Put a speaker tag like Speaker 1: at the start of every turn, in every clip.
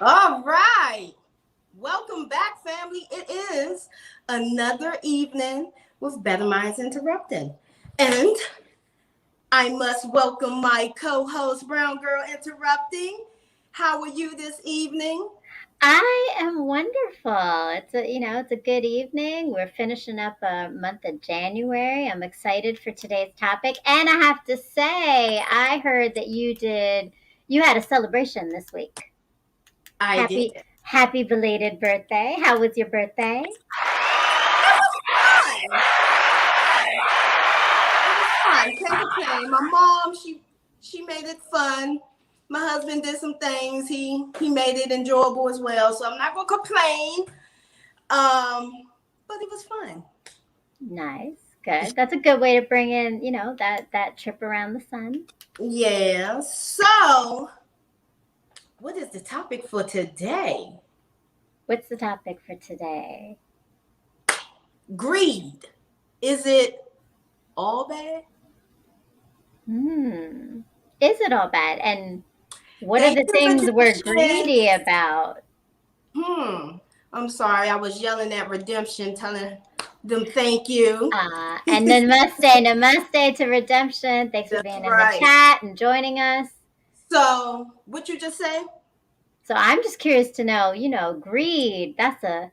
Speaker 1: All right. Welcome back, family. It is another evening with Better Minds Interrupting. And I must welcome my co host, Brown Girl Interrupting. How are you this evening?
Speaker 2: I am wonderful. It's a good evening. We're finishing up a month of January. I'm excited for today's topic. And I have to say, I heard that you had a celebration this week.
Speaker 1: I did.
Speaker 2: Happy belated birthday. How was your birthday?
Speaker 1: It was fun. It was fun. Candy cane. My mom, she made it fun. My husband did some things. He made it enjoyable as well. So I'm not gonna complain. But it was fun.
Speaker 2: Nice. Good. That's a good way to bring in, that trip around the sun.
Speaker 1: Yeah. So, what is the topic for today?
Speaker 2: What's the topic for today?
Speaker 1: Greed. Is it all bad?
Speaker 2: Hmm. Is it all bad? And what are
Speaker 1: Thank
Speaker 2: the
Speaker 1: you,
Speaker 2: things we're
Speaker 1: Redemption.
Speaker 2: greedy about?
Speaker 1: I'm sorry. I was yelling at Redemption, telling them thank you.
Speaker 2: And namaste to Redemption. Thanks for
Speaker 1: That's
Speaker 2: being in the
Speaker 1: right.
Speaker 2: chat and joining us.
Speaker 1: So, what you just say?
Speaker 2: So I'm just curious to know, greed, that's a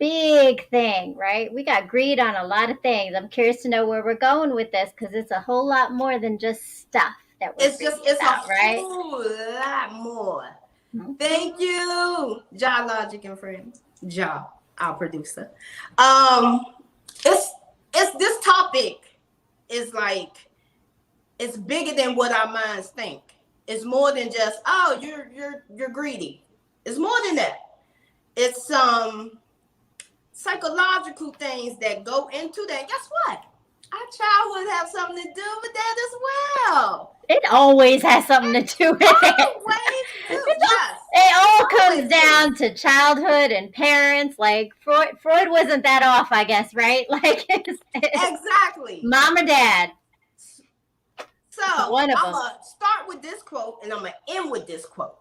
Speaker 2: big thing, right? We got greed on a lot of things. I'm curious to know where we're going with this because it's a whole lot more than just stuff that we're greedy
Speaker 1: It's a
Speaker 2: about, right?
Speaker 1: whole lot more.
Speaker 2: Okay.
Speaker 1: Thank you, Ja Logic and Friends. Ja, our producer. Um, it's this topic is like it's bigger than what our minds think. It's more than just you're greedy. It's more than that. It's psychological things that go into that. Guess what? Our childhood have something to do with that as well.
Speaker 2: It always has something to do with it.
Speaker 1: Always do.
Speaker 2: It's all,
Speaker 1: Yes.
Speaker 2: it all
Speaker 1: Always
Speaker 2: comes
Speaker 1: do.
Speaker 2: down to childhood and parents. Like Freud wasn't that off, I guess, right? Like it's
Speaker 1: Exactly.
Speaker 2: mom or dad,
Speaker 1: So
Speaker 2: one of
Speaker 1: I'm
Speaker 2: them.
Speaker 1: gonna start with this quote and I'm gonna end with this quote.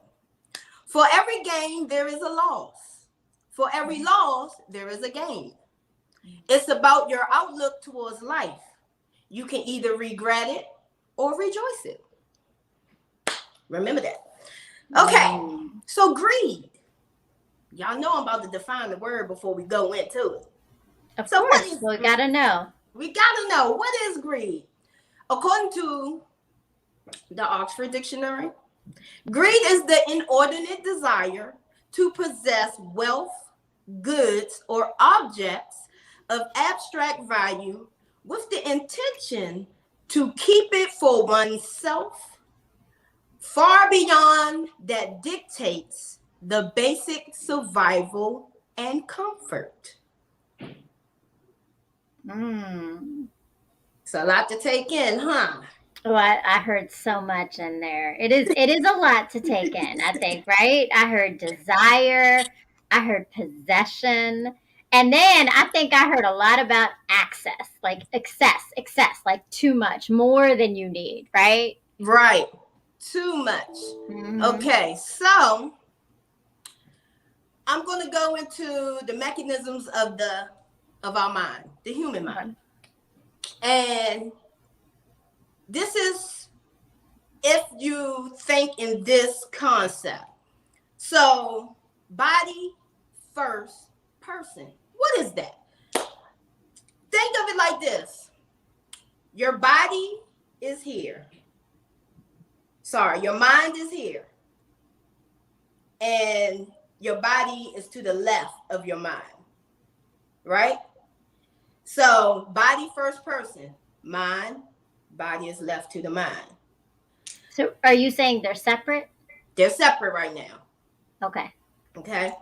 Speaker 1: For every gain, there is a loss. For every loss, there is a gain. It's about your outlook towards life. You can either regret it or rejoice it. Remember that. Okay,
Speaker 2: Mm.
Speaker 1: so greed. Y'all know I'm about to define the word before we go into it.
Speaker 2: Of
Speaker 1: So, what
Speaker 2: course,
Speaker 1: is
Speaker 2: we
Speaker 1: greed?
Speaker 2: gotta know.
Speaker 1: We gotta know what is greed. According to the Oxford Dictionary, greed is the inordinate desire to possess wealth, goods, or objects of abstract value with the intention to keep it for oneself far beyond that dictates the basic survival and comfort.
Speaker 2: Mm.
Speaker 1: It's a lot to take in, huh?
Speaker 2: Well, I heard so much in there. It is a lot to take in, I think, right? I heard desire, I heard possession, and then I think I heard a lot about access, like excess, like too much, more than you need, right?
Speaker 1: Right. Too much.
Speaker 2: Mm-hmm.
Speaker 1: Okay, so I'm going to go into the mechanisms of our mind, the human mind.
Speaker 2: Okay.
Speaker 1: And this is if you think in this concept. So, body first person. What is that? Think of it like this. Your body is here. Sorry, your mind is here. And your body is to the left of your mind. Right? So, body first person, mind, body is left to the mind.
Speaker 2: So, are you saying they're separate?
Speaker 1: They're separate right now.
Speaker 2: Okay.
Speaker 1: Okay.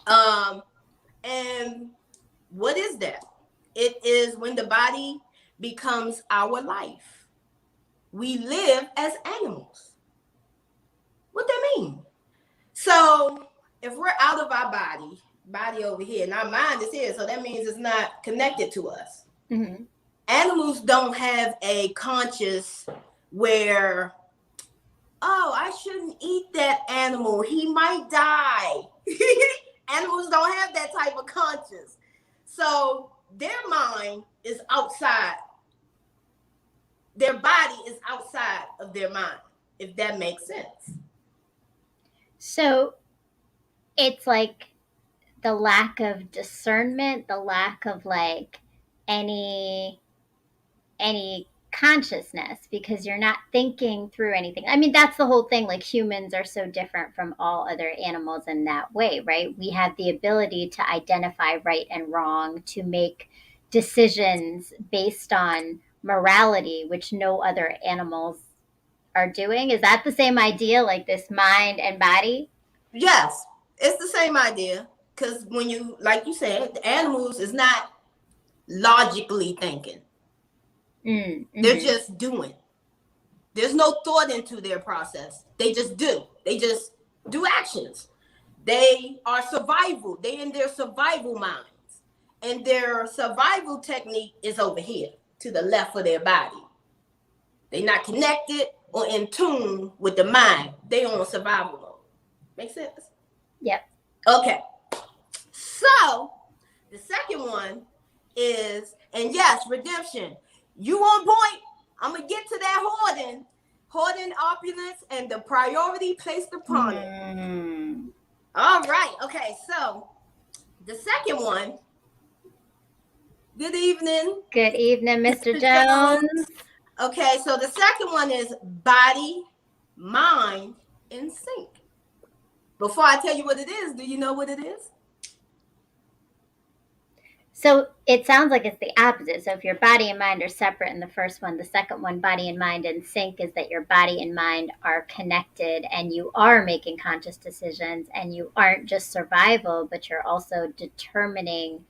Speaker 1: Um, and what is that? It is when the body becomes our life. We live as animals. What that mean? So if we're out of our body over here, and our mind is here, so that means it's not connected to us.
Speaker 2: Mm-hmm.
Speaker 1: Animals don't have a conscious where oh, I shouldn't eat that animal. He might die. Animals don't have that type of conscience. So their mind is outside. Their body is outside of their mind, if that makes sense.
Speaker 2: So it's like the lack of discernment, the lack of like any consciousness, because you're not thinking through anything. I mean, that's the whole thing. Like, humans are so different from all other animals in that way, right? We have the ability to identify right and wrong, to make decisions based on morality, which no other animals are doing. Is that the same idea, like this mind and body?
Speaker 1: Yes, it's the same idea. Because when you, like you said, the animals is not logically thinking. They're just doing. There's no thought into their process. They just do. They just do actions. They are survival. They in their survival minds. And their survival technique is over here to the left of their body. They're not connected or in tune with the mind. They on survival mode. Make sense?
Speaker 2: Yep.
Speaker 1: Okay. So the second one is, and yes, redemption. You on point. I'm gonna get to that hoarding opulence and the priority placed upon it. All right. Okay. So the second one. Good evening.
Speaker 2: Good evening, Mr. Jones.
Speaker 1: Okay. So the second one is body, mind, in sync. Before I tell you what it is, do you know what it is?
Speaker 2: So it sounds like it's the opposite. So if your body and mind are separate in the first one, the second one, body and mind in sync, is that your body and mind are connected and you are making conscious decisions, and you aren't just survival, but you're also determining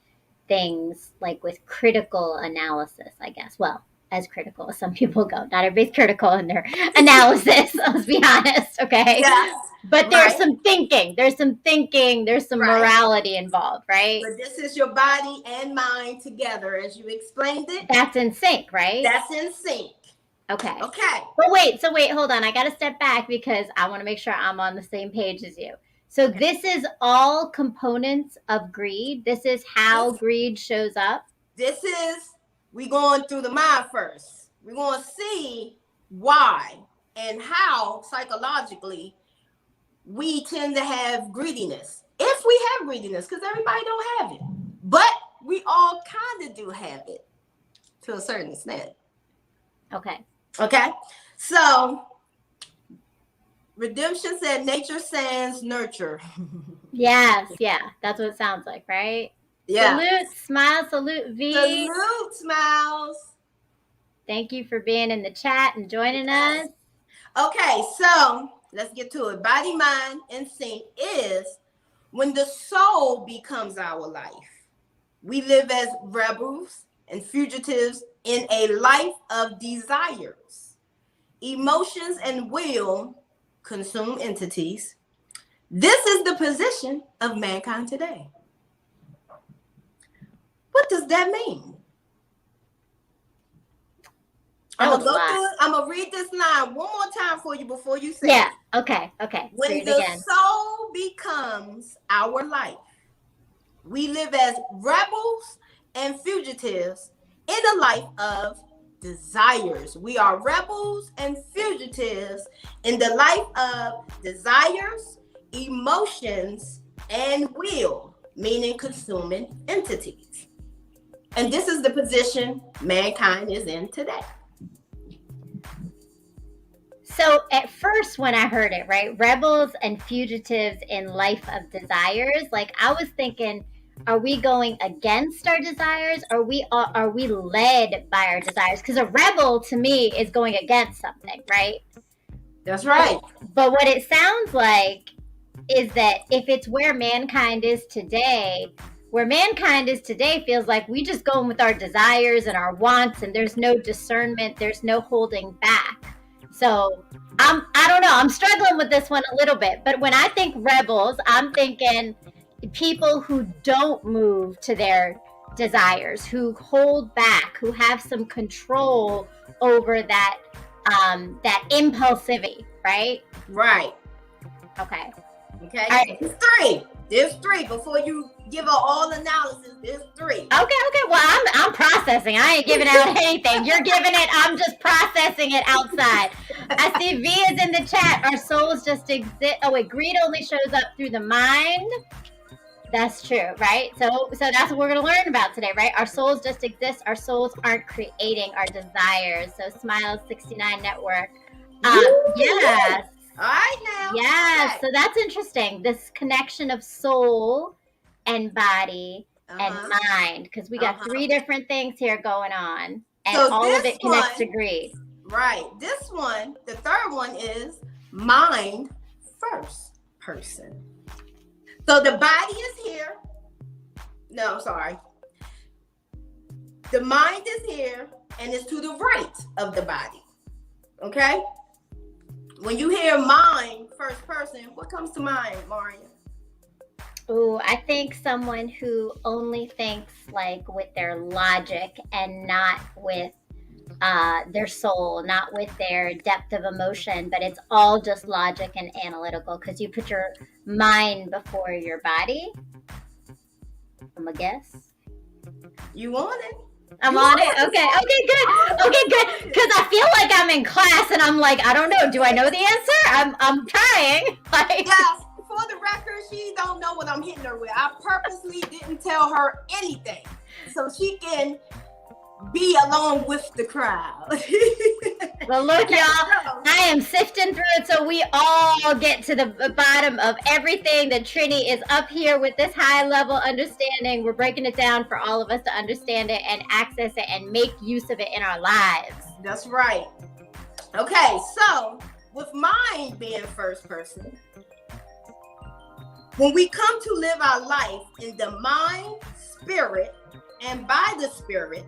Speaker 2: things like with critical analysis, I guess. Well, as critical as some people go. Not everybody's critical in their analysis, let's be honest, okay?
Speaker 1: Yes.
Speaker 2: But there's some thinking, there's some
Speaker 1: Right.
Speaker 2: morality involved, right?
Speaker 1: But this is your body and mind together, as you explained it.
Speaker 2: That's in sync, right?
Speaker 1: That's in sync.
Speaker 2: Okay.
Speaker 1: Okay.
Speaker 2: But wait, hold on. I got to step back because I want to make sure I'm on the same page as you. So this is all components of greed. This is how greed shows up.
Speaker 1: This is, we going through the mind first. We're going to see why and how psychologically we tend to have greediness. If we have greediness, because everybody don't have it. But we all kind of do have it to a certain extent.
Speaker 2: Okay.
Speaker 1: Okay. So redemption said nature sans nurture.
Speaker 2: Yes, yeah. That's what it sounds like, right?
Speaker 1: Yeah.
Speaker 2: Salute, smile, salute, V.
Speaker 1: Salute, smiles.
Speaker 2: Thank you for being in the chat and joining us.
Speaker 1: Okay, so let's get to it. Body, mind, and sync is when the soul becomes our life. We live as rebels and fugitives in a life of desires. Emotions and will consume entities. This is the position of mankind today. What does that mean? I'm gonna go through it. I'm gonna read this line one more time for you before you say
Speaker 2: it.
Speaker 1: Yeah,
Speaker 2: okay.
Speaker 1: When the soul becomes our life, we live as rebels and fugitives in a life of desires. We are rebels and fugitives in the life of desires, emotions, and will, meaning consuming entities. And this is the position mankind is in today.
Speaker 2: So at first when I heard it, right, rebels and fugitives in life of desires, like I was thinking, are we going against our desires, or are we led by our desires? Because a rebel to me is going against something, right?
Speaker 1: That's right.
Speaker 2: But what it sounds like is that if it's where mankind is today feels like we just go with our desires and our wants, and there's no discernment, there's no holding back. So I don't know, I'm struggling with this one a little bit. But when I think rebels, I'm thinking people who don't move to their desires, who hold back, who have some control over that impulsivity, right?
Speaker 1: Right.
Speaker 2: Okay.
Speaker 1: Okay.
Speaker 2: All right.
Speaker 1: There's three. Before you give out all analysis, there's three.
Speaker 2: Okay. Well, I'm processing. I ain't giving out anything. You're giving it. I'm just processing it outside. I see V is in the chat. Our souls just exist. Oh wait, greed only shows up through the mind. That's true, right? So that's what we're going to learn about today, right? Our souls just exist. Our souls aren't creating our desires. So Smile 69 Network. Yes.
Speaker 1: All right now.
Speaker 2: Yes.
Speaker 1: Okay.
Speaker 2: So that's interesting. This connection of soul and body and mind, because we got three different things here going on, and
Speaker 1: So
Speaker 2: all of it connects to greed.
Speaker 1: Right. This one, the third one is mind first person. So the body is here. No, sorry. The mind is here and it's to the right of the body. Okay? When you hear mind first person, what comes to mind, Maria?
Speaker 2: Ooh, I think someone who only thinks like with their logic and not with their soul, not with their depth of emotion, but it's all just logic and analytical because you put your mind before your body. I'm a guess.
Speaker 1: You on it?
Speaker 2: I'm on it. Okay, good. Because I feel like I'm in class and I'm like, I don't know. Do I know the answer? I'm trying. Like,
Speaker 1: yes. For the record, she don't know what I'm hitting her with. I purposely didn't tell her anything so she can be along with the crowd.
Speaker 2: Well, look, y'all, I am sifting through it so we all get to the bottom of everything. That Trini is up here with this high level understanding. We're breaking it down for all of us to understand it and access it and make use of it in our lives.
Speaker 1: That's right. Okay, so with mind being first person, when we come to live our life in the mind, spirit, and by the spirit,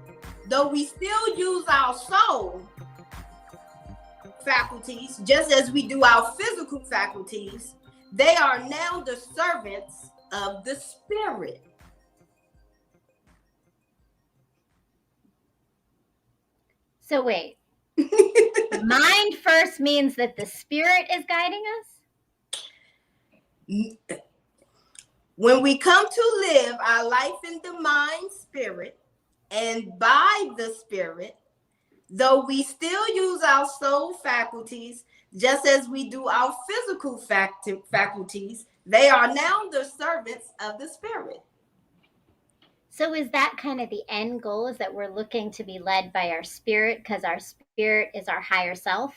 Speaker 1: though we still use our soul faculties, just as we do our physical faculties, they are now the servants of the spirit.
Speaker 2: So wait, mind first means that the spirit is guiding us?
Speaker 1: When we come to live our life in the mind, spirit, and by the spirit, though we still use our soul faculties, just as we do our physical faculties, they are now the servants of the spirit.
Speaker 2: So is that kind of the end goal, is that we're looking to be led by our spirit because our spirit is our higher self?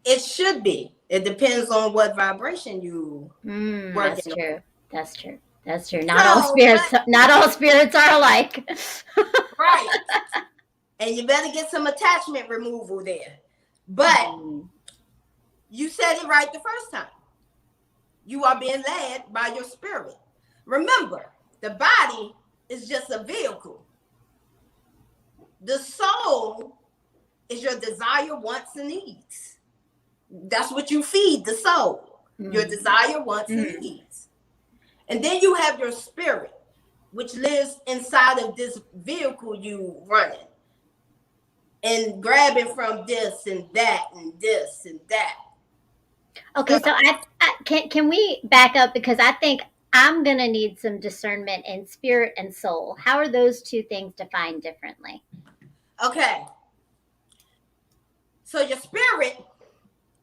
Speaker 1: It should be. It depends on what vibration you work
Speaker 2: That's
Speaker 1: in.
Speaker 2: True. That's true. That's true. Not all spirits are alike.
Speaker 1: Right. And you better get some attachment removal there. But you said it right the first time. You are being led by your spirit. Remember, the body is just a vehicle. The soul is your desire, wants, and needs. That's what you feed the soul. Your desire, wants, and needs. And then you have your spirit, which lives inside of this vehicle you running and grabbing from this and that and this and that.
Speaker 2: Okay, so I can we back up, because I think I'm going to need some discernment in spirit and soul. How are those two things defined differently?
Speaker 1: Okay. So your spirit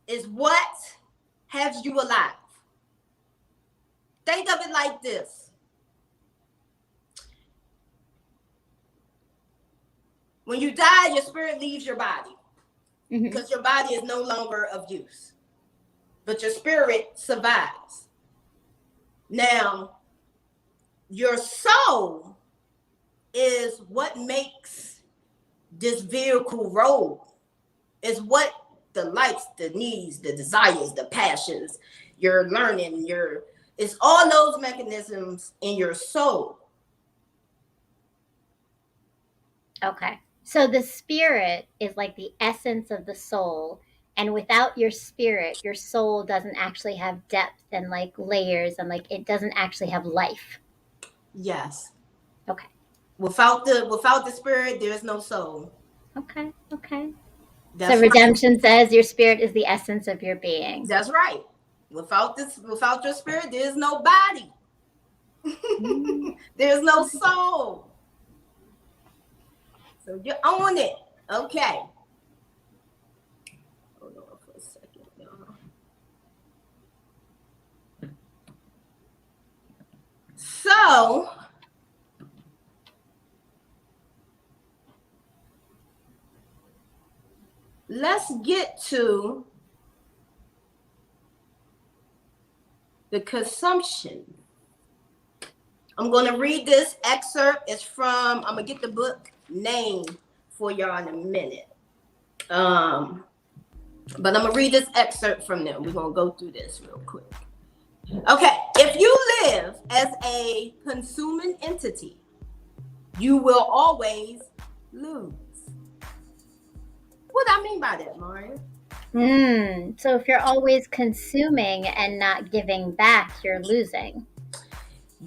Speaker 1: is what has you alive. Think of it like this. When you die, your spirit leaves your body because your body is no longer of use. But your spirit survives. Now, your soul is what makes this vehicle roll. Is what the likes, the needs, the desires, the passions, your learning, it's all those mechanisms in your soul.
Speaker 2: Okay. So the spirit is like the essence of the soul. And without your spirit, your soul doesn't actually have depth and like layers, and like it doesn't actually have life.
Speaker 1: Yes.
Speaker 2: Okay.
Speaker 1: Without the spirit, there's no soul.
Speaker 2: Okay. So
Speaker 1: That's right.
Speaker 2: redemption says your spirit is the essence of your being.
Speaker 1: That's right. Without your spirit, there's no body. There's no soul. So you own it. Okay. Hold on for a second, y'all. So let's get to the consumption. I'm going to read this excerpt. It's from, I'm going to get the book name for y'all in a minute. But I'm going to read this excerpt from them. We're going to go through this real quick. Okay. If you live as a consuming entity, you will always lose. What do I mean by that, Maria?
Speaker 2: So if you're always consuming and not giving back, you're losing.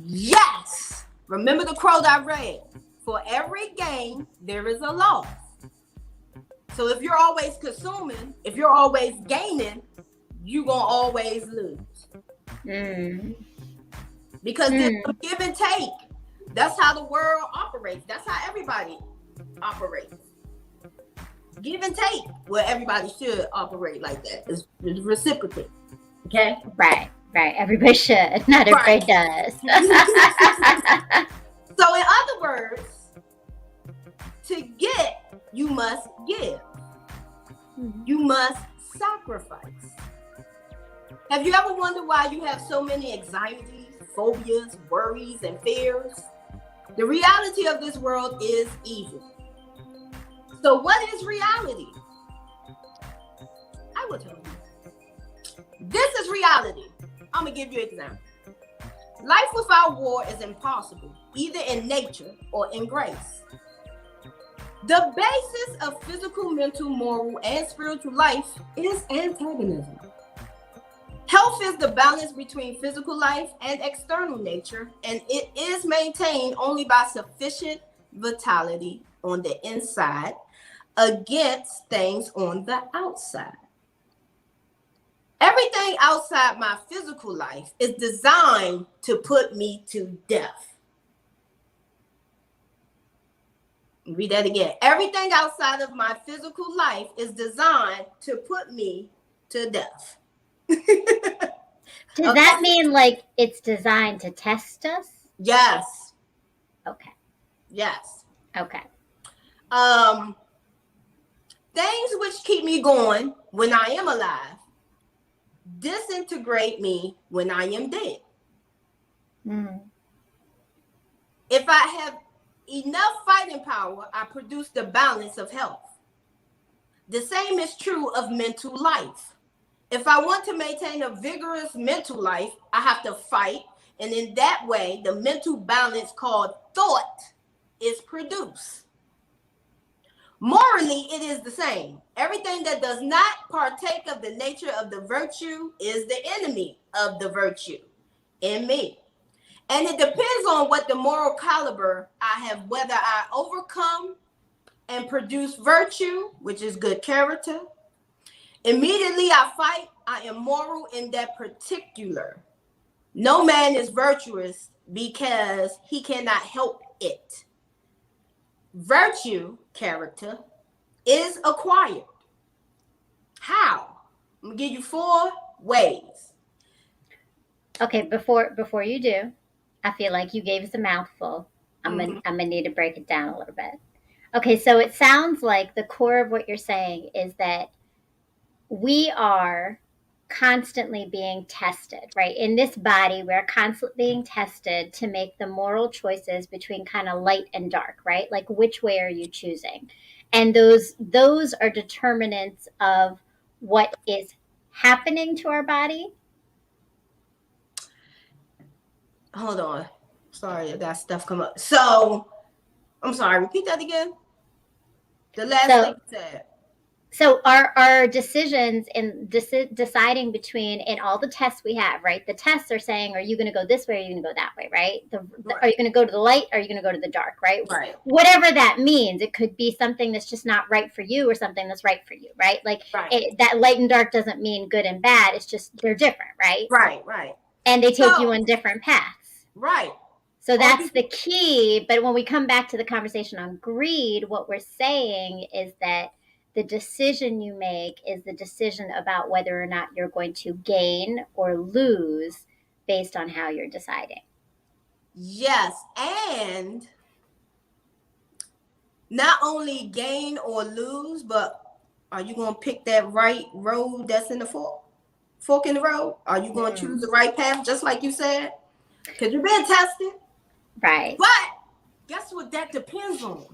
Speaker 1: Yes. Remember the quote I read. For every gain, there is a loss. So if you're always consuming, if you're always gaining, you're going to always lose. Because there's a give and take. That's how the world operates. That's how everybody operates. Give and take. Well, everybody should operate like that. It's reciprocate. Okay?
Speaker 2: Right. Everybody should. Not everybody does.
Speaker 1: So in other words, to get, you must give. You must sacrifice. Have you ever wondered why you have so many anxieties, phobias, worries, and fears? The reality of this world is evil. So what is reality? I will tell you. This is reality. I'm going to give you an example. Life without war is impossible, either in nature or in grace. The basis of physical, mental, moral, and spiritual life is antagonism. Health is the balance between physical life and external nature, and it is maintained only by sufficient vitality on the inside against things on the outside. Everything outside my physical life is designed to put me to death. Read that again. Everything outside of my physical life is designed to put me to death.
Speaker 2: Does that mean like it's designed to test us?
Speaker 1: Yes.
Speaker 2: Okay.
Speaker 1: Yes.
Speaker 2: Okay.
Speaker 1: Things which keep me going when I am alive disintegrate me when I am dead. If I have enough fighting power, I produce the balance of health. The same is true of mental life. If I want to maintain a vigorous mental life, I have to fight. And in that way, the mental balance called thought is produced. Morally, it is the same. Everything that does not partake of the nature of the virtue is the enemy of the virtue in me. And it depends on what the moral caliber I have, whether I overcome and produce virtue, which is good character. Immediately I fight, I am moral in that particular. No man is virtuous because he cannot help it. Virtue, character, is acquired. How? I'm gonna give you 4 ways.
Speaker 2: Okay, before you do, I feel like you gave us a mouthful. I'm gonna need to break it down a little bit. Okay, so it sounds like the core of what you're saying is that we are constantly being tested, right? In this body, we're constantly being tested to make the moral choices between kind of light and dark, right? Like which way are you choosing? And those are determinants of what is happening to our body.
Speaker 1: Hold on. Sorry, I got stuff come up. So, I'm sorry, repeat that again. The last thing you said.
Speaker 2: So our decisions in deciding between in all the tests we have, right? The tests are saying, are you going to go this way? Or are you going to go that way, right?
Speaker 1: Right.
Speaker 2: Are you going to go to the light? Or are you going to go to the dark, right?
Speaker 1: Right.
Speaker 2: Whatever that means, it could be something that's just not right for you or something that's right for you, right? Like that light and dark doesn't mean good and bad. It's just they're different, right?
Speaker 1: Right.
Speaker 2: And they take you on different paths.
Speaker 1: Right.
Speaker 2: So that's the key. But when we come back to the conversation on greed, what we're saying is that the decision you make is the decision about whether or not you're going to gain or lose based on how you're deciding.
Speaker 1: Yes. And not only gain or lose, but are you going to pick that right road that's in the fork in the road? Are you going to choose the right path, just like you said? Because you've been tested.
Speaker 2: Right.
Speaker 1: But guess what that depends on?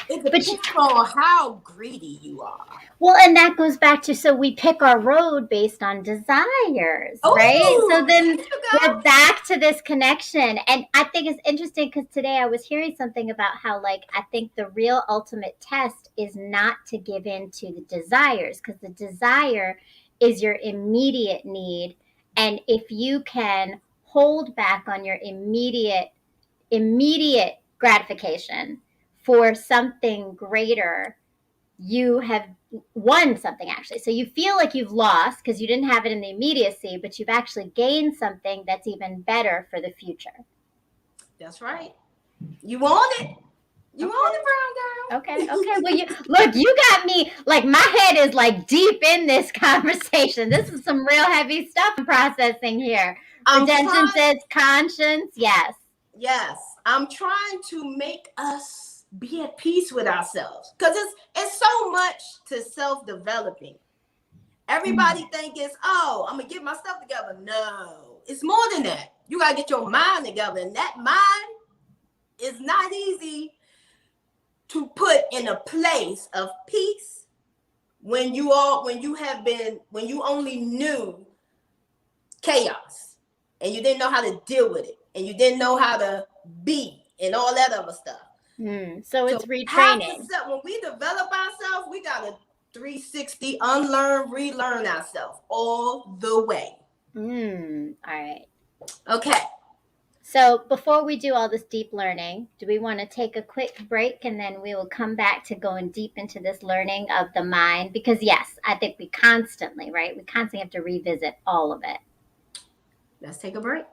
Speaker 1: It depends on how greedy you are.
Speaker 2: Well, and that goes back to, so we pick our road based on desires, right? So then we're back to this connection. And I think it's interesting because today I was hearing something about how, like, I think the real ultimate test is not to give in to the desires, because the desire is your immediate need. And if you can hold back on your immediate gratification for something greater, you have won something, actually. So you feel like you've lost because you didn't have it in the immediacy, but you've actually gained something that's even better for the future.
Speaker 1: That's right. You want it. You want it, brown
Speaker 2: girl. Okay. Well, you got me, like, my head is like deep in this conversation. This is some real heavy stuff I'm processing here. Redemption says conscience. Yes.
Speaker 1: I'm trying to make us be at peace with ourselves, because it's so much to self-developing. Everybody think it's, oh, I'm gonna get my stuff together. No, it's more than that. You gotta get your mind together, and that mind is not easy to put in a place of peace when you only knew chaos, and you didn't know how to deal with it, and you didn't know how to be, and all that other stuff.
Speaker 2: So it's retraining.
Speaker 1: When we develop ourselves, we gotta 360 unlearn, relearn ourselves all the way.
Speaker 2: All right.
Speaker 1: Okay.
Speaker 2: So before we do all this deep learning, do we want to take a quick break, and then we will come back to going deep into this learning of the mind? Because yes, I think we constantly have to revisit all of it.
Speaker 1: Let's take a break.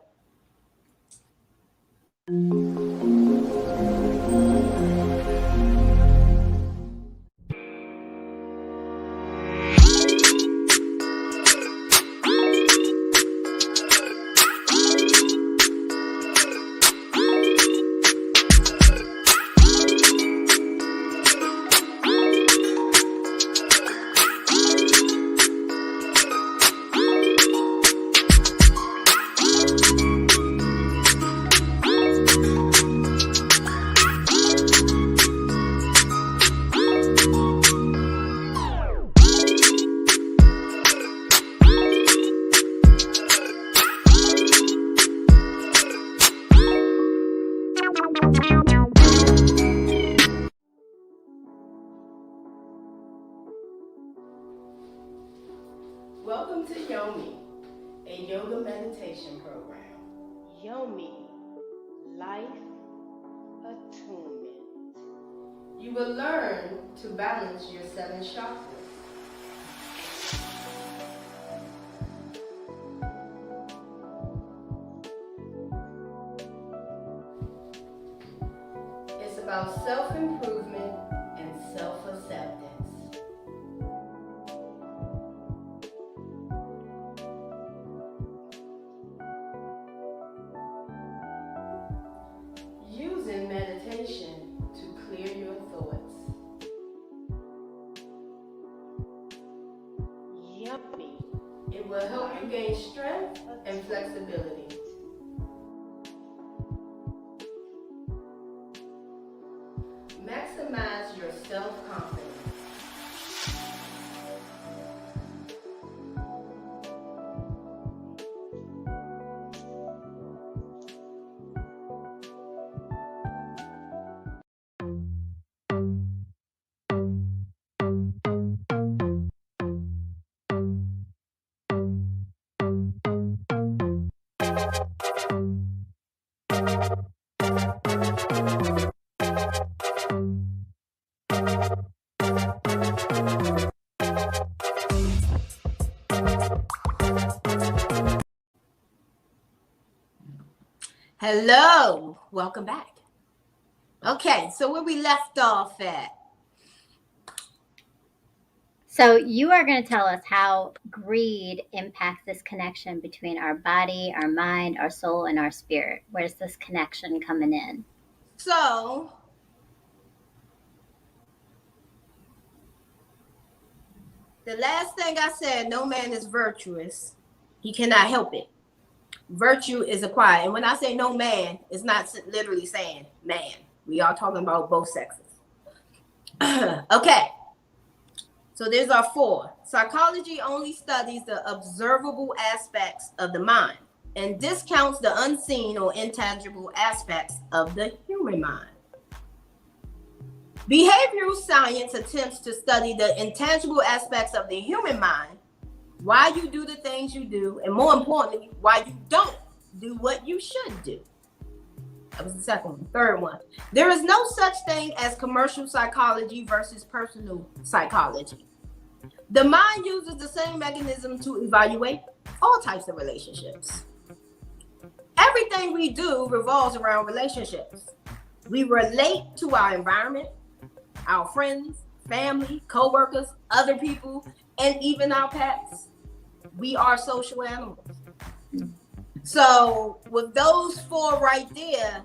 Speaker 1: Welcome to Yomi, a yoga meditation program. Yomi, life attunement. You will learn to balance your 7 chakras. It's about self-improvement and self-acceptance. Using meditation to clear your thoughts. Yummy. It will help you gain strength and flexibility. Maximize your self-confidence. Hello, welcome back. Okay, so where we left off at?
Speaker 2: So you are going to tell us how greed impacts this connection between our body, our mind, our soul, and our spirit. Where's this connection coming in?
Speaker 1: So, the last thing I said, no man is virtuous. He cannot help it. Virtue is acquired. And when I say no man, it's not literally saying man. We are talking about both sexes. Okay. So there's our 4. Psychology only studies the observable aspects of the mind and discounts the unseen or intangible aspects of the human mind. Behavioral science attempts to study the intangible aspects of the human mind, why you do the things you do, and more importantly, why you don't do what you should do. That was the second one. Third one. There is no such thing as commercial psychology versus personal psychology. The mind uses the same mechanism to evaluate all types of relationships. Everything we do revolves around relationships. We relate to our environment, our friends, family, co-workers, other people, and even our pets. We are social animals. So with those 4 right there,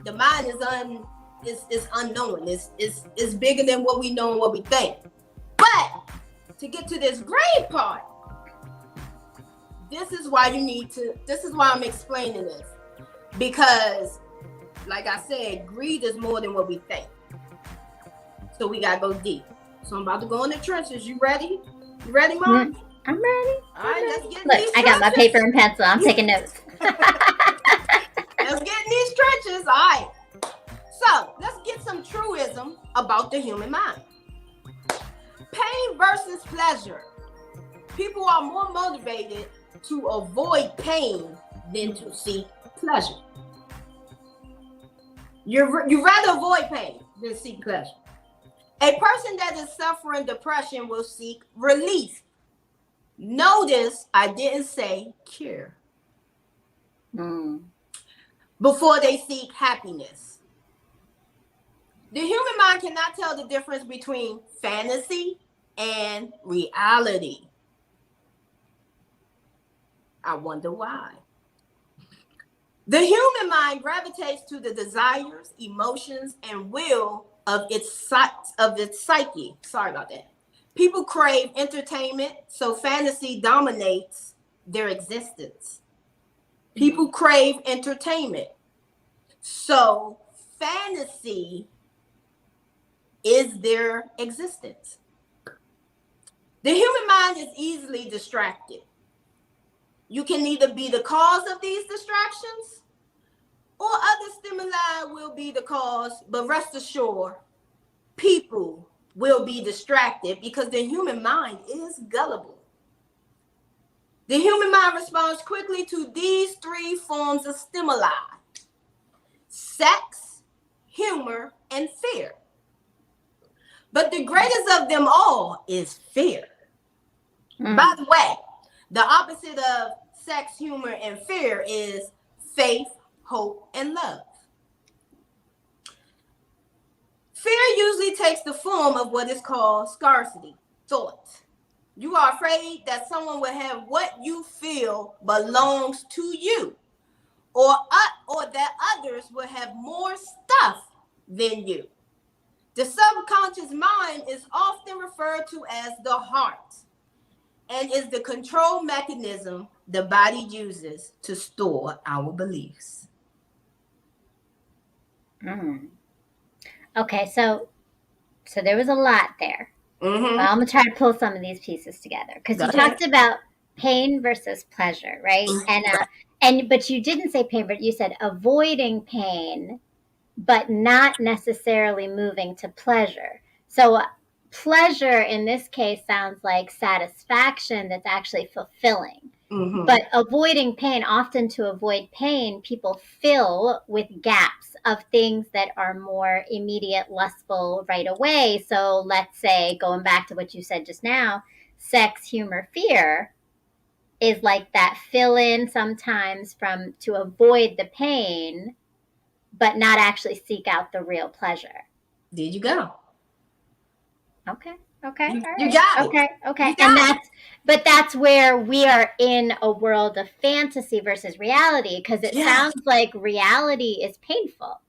Speaker 1: the mind is unknown. It's bigger than what we know and what we think. But to get to this grade part, this is why I'm explaining this. Because, like I said, greed is more than what we think. So we gotta go deep. So I'm about to go in the trenches. You ready? You ready, Mom?
Speaker 2: I'm ready.
Speaker 1: All right, let's get in
Speaker 2: Look,
Speaker 1: these
Speaker 2: I got my
Speaker 1: trenches.
Speaker 2: paper and pencil. I'm taking notes.
Speaker 1: Let's get in these trenches. All right. So let's get some truism about the human mind. Pain versus pleasure. People are more motivated to avoid pain than to seek pleasure. You rather avoid pain than seek pleasure. A person that is suffering depression will seek relief. Notice I didn't say cure. Before they seek happiness. The human mind cannot tell the difference between fantasy and reality. I wonder why. The human mind gravitates to the desires, emotions, and will of its psyche. Sorry about that. People crave entertainment, so fantasy dominates their existence. People crave entertainment, so fantasy is their existence. The human mind is easily distracted. You can either be the cause of these distractions or other stimuli will be the cause, but rest assured, people will be distracted because the human mind is gullible. The human mind responds quickly to these 3 forms of stimuli: sex, humor, and fear. But the greatest of them all is fear. By the way, the opposite of sex, humor, and fear is faith, hope, and love. Fear usually takes the form of what is called scarcity thought. You are afraid that someone will have what you feel belongs to you, or that others will have more stuff than you. The subconscious mind is often referred to as the heart and is the control mechanism the body uses to store our beliefs.
Speaker 2: Okay, so there was a lot there.
Speaker 1: Mm-hmm.
Speaker 2: Well, I'm gonna try to pull some of these pieces together because you talked about pain versus pleasure, right? But you didn't say pain, but you said avoiding pain, but not necessarily moving to pleasure. So pleasure in this case sounds like satisfaction that's actually fulfilling. But avoiding pain, often to avoid pain, people fill with gaps of things that are more immediate, lustful right away. So let's say, going back to what you said just now, sex, humor, fear is like that fill in sometimes from to avoid the pain, but not actually seek out the real pleasure.
Speaker 1: There you go.
Speaker 2: Okay. Okay.
Speaker 1: You got
Speaker 2: okay.
Speaker 1: it.
Speaker 2: Okay. And that's where we are in a world of fantasy versus reality, because it sounds like reality is painful.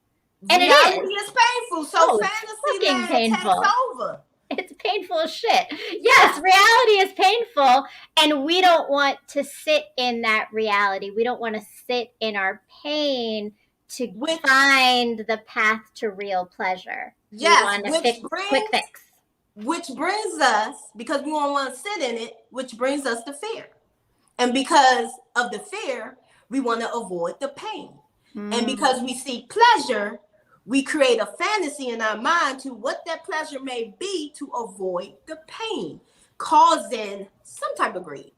Speaker 2: And
Speaker 1: reality is painful. So fantasy land
Speaker 2: painful.
Speaker 1: takes over.
Speaker 2: It's painful as shit. Yes, reality is painful, and we don't want to sit in that reality. We don't want to sit in our pain to find the path to real pleasure.
Speaker 1: Yes,
Speaker 2: we want a quick fix.
Speaker 1: Which brings us, because we don't want to sit in it, which brings us to fear. And because of the fear, we want to avoid the pain. And because we seek pleasure, we create a fantasy in our mind to what that pleasure may be to avoid the pain, causing some type of greed.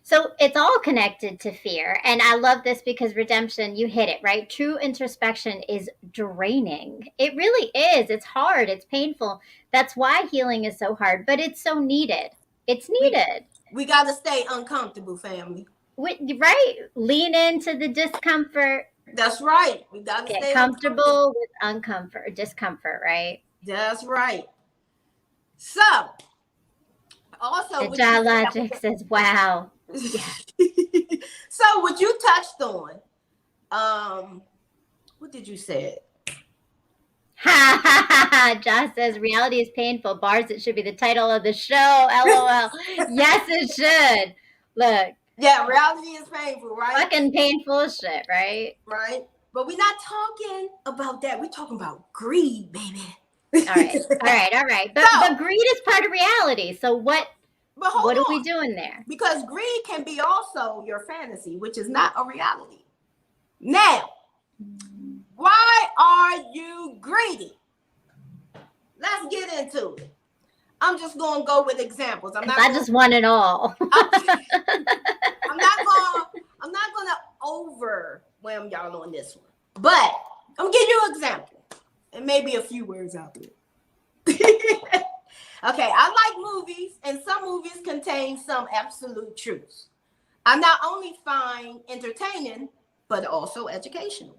Speaker 2: So it's all connected to fear. And I love this because redemption, you hit it, right? True introspection is draining. It really is. It's hard. It's painful. That's why healing is so hard, but it's so needed. It's needed.
Speaker 1: We got to stay uncomfortable, family.
Speaker 2: Right? Lean into the discomfort.
Speaker 1: That's right. We got to stay
Speaker 2: comfortable with discomfort, right?
Speaker 1: That's right. So, also,
Speaker 2: the logic says, wow.
Speaker 1: So what you touched on, what did you say?
Speaker 2: Josh says reality is painful. Bars, it should be the title of the show. LOL. Yes, it should. Look.
Speaker 1: Yeah, reality is painful, right?
Speaker 2: Fucking painful shit, right?
Speaker 1: Right. But we're not talking about that. We're talking about greed, baby.
Speaker 2: All right. But greed is part of reality. So what are we doing there?
Speaker 1: Because greed can be also your fantasy, which is not a reality. Now, why are you greedy? Let's get into it. I'm just going to go with examples.
Speaker 2: I just want it all.
Speaker 1: I'm not going to overwhelm y'all on this one. But I'm going to give you an example. And maybe a few words out there. Okay, I like movies, and some movies contain some absolute truths. I not only find entertaining, but also educational.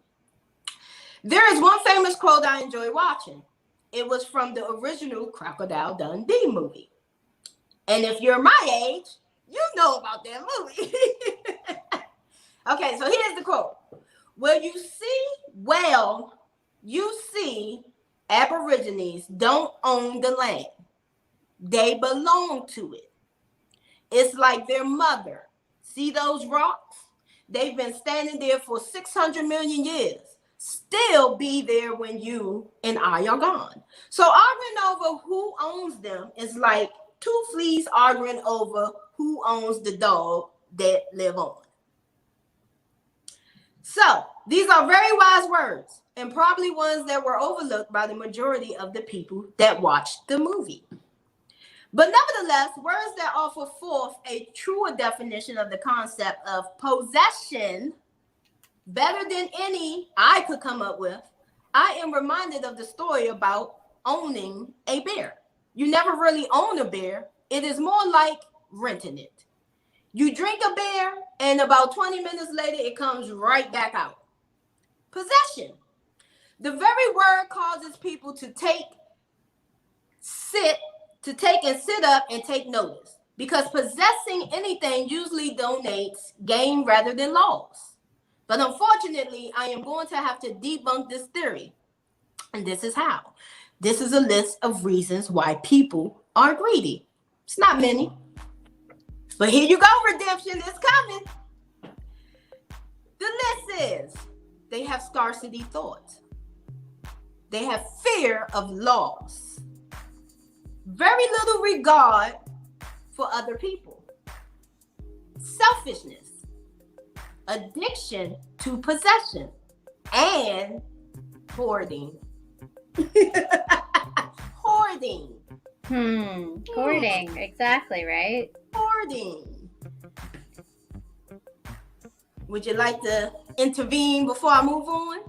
Speaker 1: There is one famous quote I enjoy watching. It was from the original Crocodile Dundee movie. And if you're my age, you know about that movie. Okay, so here's the quote. You see, Aborigines don't own the land. They belong to it. It's like their mother. See those rocks? They've been standing there for 600 million years. Still be there when you and I are gone. So arguing over who owns them is like two fleas arguing over who owns the dog that live on. So these are very wise words, and probably ones that were overlooked by the majority of the people that watched the movie. But nevertheless, words that offer forth a truer definition of the concept of possession, better than any I could come up with, I am reminded of the story about owning a bear. You never really own a bear. It is more like renting it. You drink a beer, and about 20 minutes later, it comes right back out. Possession. The very word causes people to sit up and take notice, because possessing anything usually donates gain rather than loss. But unfortunately, I am going to have to debunk this theory. And this is how. This is a list of reasons why people are greedy. It's not many. But here you go, redemption is coming. The list is, they have scarcity thoughts. They have fear of loss. Very little regard for other people. Selfishness. Addiction to possession. And hoarding. Hoarding.
Speaker 2: Hoarding. Exactly, right?
Speaker 1: Hoarding. Would you like to intervene before I move on?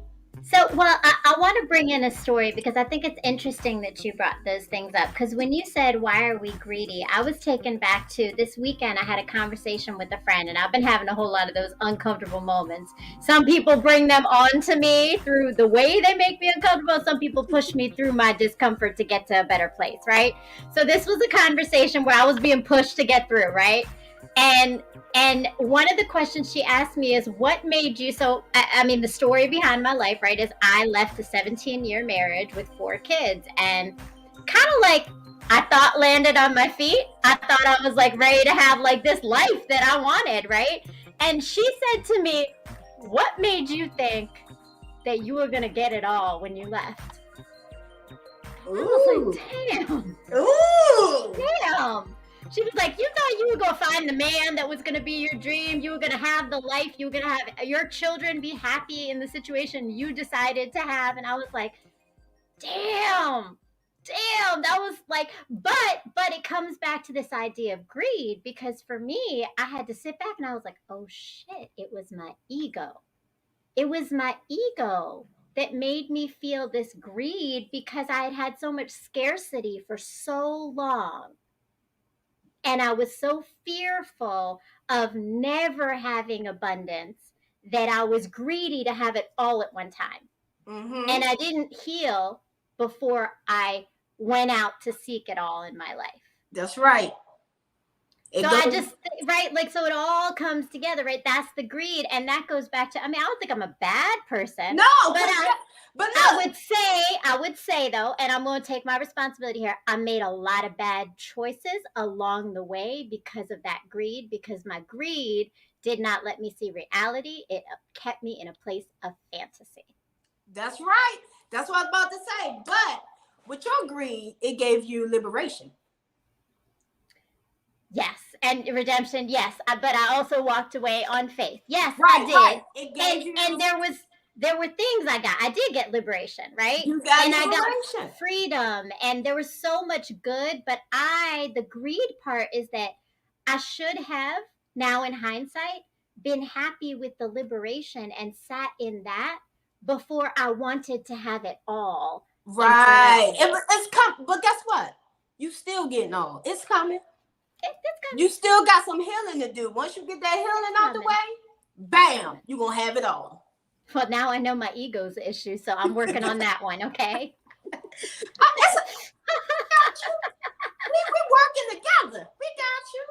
Speaker 2: So, well, I want to bring in a story because I think it's interesting that you brought those things up. Because when you said, why are we greedy? I was taken back to this weekend. I had a conversation with a friend, and I've been having a whole lot of those uncomfortable moments. Some people bring them on to me through the way they make me uncomfortable. Some people push me through my discomfort to get to a better place, right? So, this was a conversation where I was being pushed to get through, right? And one of the questions she asked me is, what made you, so I mean, the story behind my life, right, is I left a 17-year marriage with 4 kids, and kind of like I thought landed on my feet. I thought I was like ready to have like this life that I wanted, right? And she said to me, what made you think that you were going to get it all when you left?
Speaker 1: Ooh.
Speaker 2: I was like, damn.
Speaker 1: Ooh.
Speaker 2: Damn. She was like, you thought you would go find the man that was going to be your dream. You were going to have the life. You were going to have your children be happy in the situation you decided to have. And I was like, damn, that was like, but it comes back to this idea of greed, because for me, I had to sit back and I was like, oh shit, it was my ego. It was my ego that made me feel this greed because I had had so much scarcity for so long. And I was so fearful of never having abundance that I was greedy to have it all at one time.
Speaker 1: Mm-hmm.
Speaker 2: And I didn't heal before I went out to seek it all in my life.
Speaker 1: That's right.
Speaker 2: Right, like, so it all comes together, right? That's the greed. And that goes back to, I mean, I don't think I'm a bad person.
Speaker 1: No, but no.
Speaker 2: I would say though, and I'm going to take my responsibility here, I made a lot of bad choices along the way because of that greed, because my greed did not let me see reality. It kept me in a place of fantasy.
Speaker 1: That's right. That's what I was about to say. But with your greed, it gave you liberation.
Speaker 2: Yes, and redemption, yes. But I also walked away on faith. Yes,
Speaker 1: right,
Speaker 2: I did.
Speaker 1: Right. It gave you...
Speaker 2: And there were things I got. I did get liberation, right?
Speaker 1: You got
Speaker 2: and
Speaker 1: liberation.
Speaker 2: I got freedom, and there was so much good. But the greed part is that I should have, now in hindsight, been happy with the liberation and sat in that before I wanted to have it all.
Speaker 1: Right. It's coming. But guess what? You still getting all. It's coming. You still got some healing to do. Once you get that healing out the way, bam, you're going to have it all.
Speaker 2: Well, now I know my ego's the issue, so I'm working on that one, okay?
Speaker 1: We working together. We got you.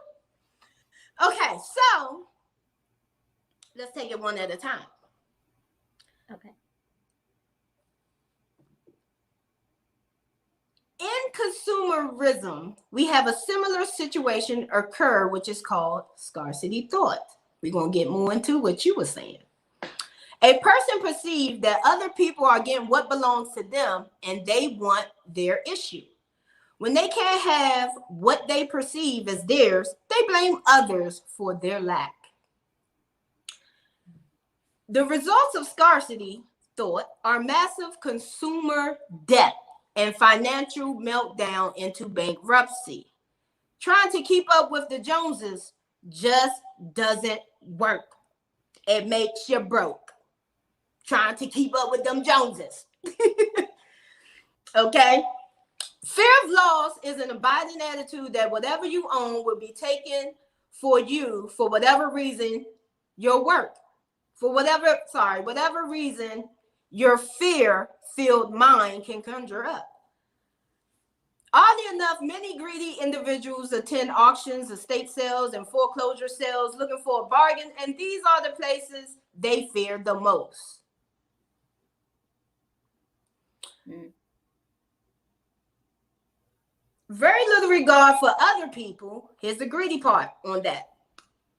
Speaker 1: Okay, so let's take it one at a time.
Speaker 2: Okay.
Speaker 1: In consumerism, we have a similar situation occur, which is called scarcity thought. We're going to get more into what you were saying. A person perceives that other people are getting what belongs to them and they want their issue. When they can't have what they perceive as theirs, they blame others for their lack. The results of scarcity thought are massive consumer debt and financial meltdown into bankruptcy. Trying to keep up with the Joneses just doesn't work. It makes you broke. Trying to keep up with them Joneses. Okay? Fear of loss is an abiding attitude that whatever you own will be taken for you for whatever reason your work. For whatever reason your fear-filled mind can conjure up. Oddly enough, many greedy individuals attend auctions, estate sales, and foreclosure sales looking for a bargain, and these are the places they fear the most. Very little regard for other people. Here's the greedy part on that.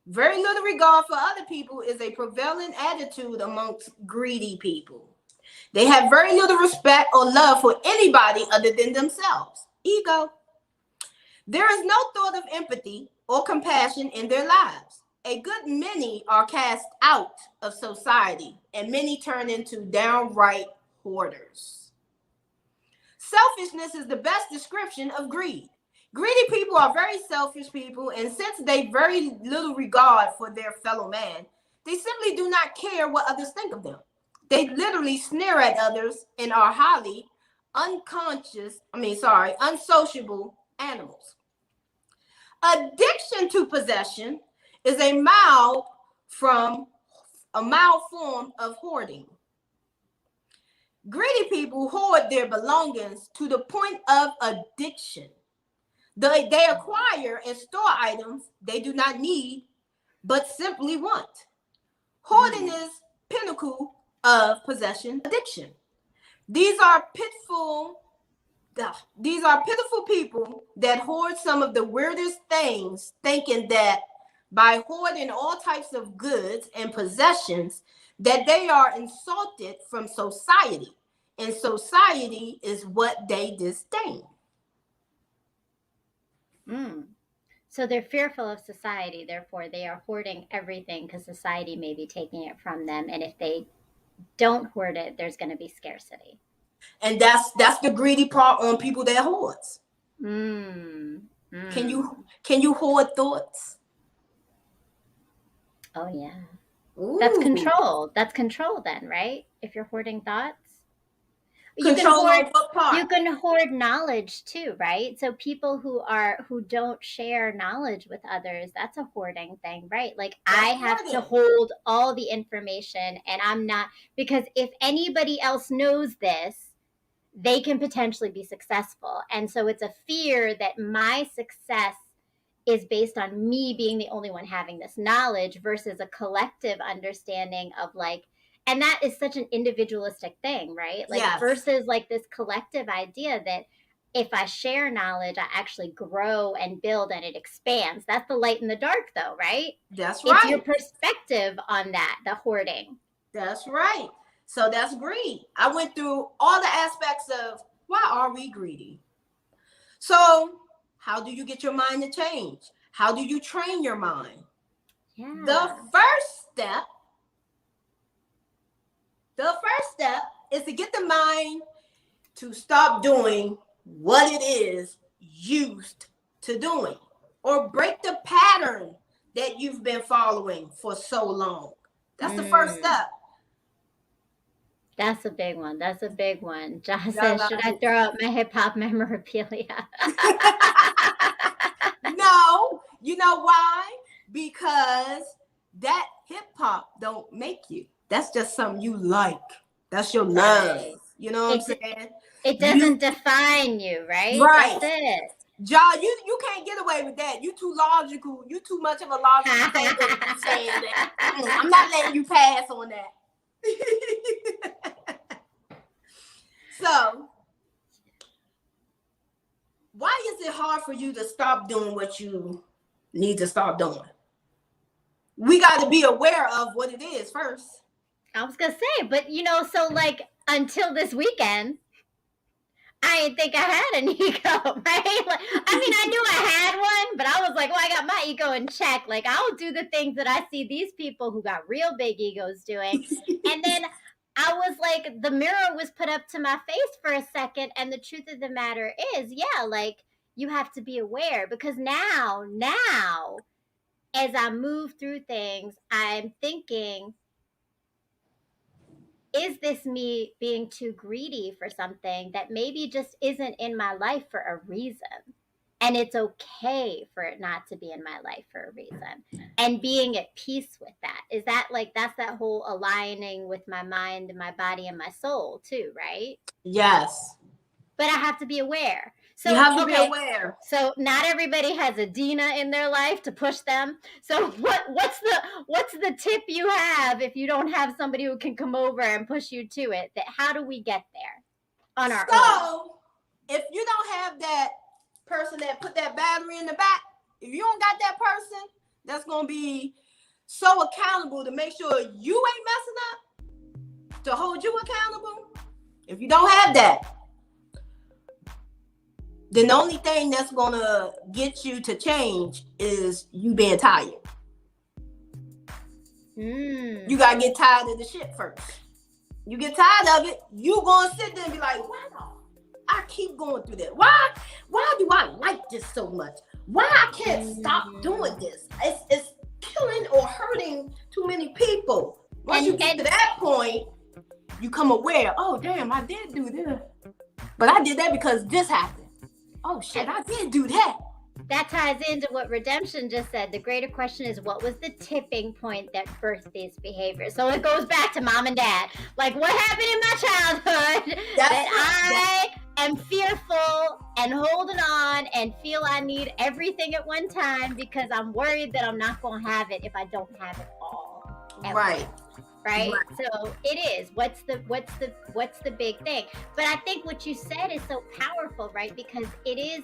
Speaker 1: Very little regard for other people is a prevalent attitude amongst greedy people. They have very little respect or love for anybody other than themselves. Ego. There is no thought of empathy or compassion in their lives. A good many are cast out of society, and many turn into downright hoarders. Selfishness is the best description of greed. Greedy people are very selfish people, and since they very little regard for their fellow man, They simply do not care what others think of them. They literally sneer at others and are highly unsociable animals. Addiction to possession is a mild form of hoarding. Greedy people hoard their belongings to the point of addiction. They acquire and store items they do not need, but simply want. Hoarding is pinnacle of possession addiction. These are pitiful people that hoard some of the weirdest things, thinking that by hoarding all types of goods and possessions, that they are insulted from society, and society is what they disdain.
Speaker 2: So they're fearful of society, therefore they are hoarding everything because society may be taking it from them, and if they don't hoard it, there's going to be scarcity.
Speaker 1: And that's the greedy part on people that hoards.
Speaker 2: Can
Speaker 1: you hoard thoughts?
Speaker 2: Oh yeah.
Speaker 1: Ooh.
Speaker 2: That's control then, right? If you're hoarding thoughts. You can hoard knowledge too, right? So people who don't share knowledge with others, that's a hoarding thing, right? Like I have to hold all the information, and I'm not, because if anybody else knows this, they can potentially be successful. And so it's a fear that my success is based on me being the only one having this knowledge versus a collective understanding of like, and that is such an individualistic thing, right? Like versus like this collective idea that if I share knowledge, I actually grow and build and it expands. That's the light in the dark though, right?
Speaker 1: That's right.
Speaker 2: It's your perspective on that, the hoarding.
Speaker 1: That's right. So that's greed. I went through all the aspects of why are we greedy? So how do you get your mind to change? How do you train your mind?
Speaker 2: Yeah.
Speaker 1: The first step is to get the mind to stop doing what it is used to doing, or break the pattern that you've been following for so long. That's the first step.
Speaker 2: That's a big one. Josh says, should I throw out my hip hop memorabilia?
Speaker 1: No. You know why? Because that hip hop don't make you. That's just something you like. That's your love. You know what I'm saying?
Speaker 2: It doesn't define you, right?
Speaker 1: Right.
Speaker 2: That's it.
Speaker 1: John, you can't get away with that. You too logical. You too much of a logical thinker to be saying that. I'm not letting you pass on that. So, why is it hard for you to stop doing what you need to stop doing? We got to be aware of what it is first.
Speaker 2: I was going to say, but so like until this weekend, I didn't think I had an ego, right? Like, I knew I had one, but I was like, well, I got my ego in check. Like, I'll do the things that I see these people who got real big egos doing. And then I was like, the mirror was put up to my face for a second. And the truth of the matter is, like, you have to be aware, because now, as I move through things, I'm thinking, is this me being too greedy for something that maybe just isn't in my life for a reason? And it's okay for it not to be in my life for a reason. And being at peace with that. Is that like, that's that whole aligning with my mind and my body and my soul too, right?
Speaker 1: Yes.
Speaker 2: But I have to be aware. So
Speaker 1: you have to be aware.
Speaker 2: So not everybody has a Dina in their life to push them. So what's the tip you have if you don't have somebody who can come over and push you to it? That how do we get there on our own?
Speaker 1: So if you don't have that person that put that battery in the back, if you don't got that person that's gonna be so accountable to make sure you ain't messing up, to hold you accountable, if you don't have that, then the only thing that's gonna get you to change is you being tired. You gotta get tired of the shit first. You get tired of it, you gonna sit there and be like, why not? I keep going through that. Why do I like this so much? Why I can't stop doing this? It's killing or hurting too many people. once you get to that point, you come aware, oh, damn, I did do this. But I did that because this happened. Oh, shit, I did do that.
Speaker 2: That ties into what Redemption just said. The greater question is, what was the tipping point that birthed these behaviors? So it goes back to mom and dad. Like, what happened in my childhood that I am fearful and holding on and feel I need everything at one time because I'm worried that I'm not going to have it if I don't have it all.
Speaker 1: Right.
Speaker 2: Right? So it is. What's the big thing? But I think what you said is so powerful, right? Because it is,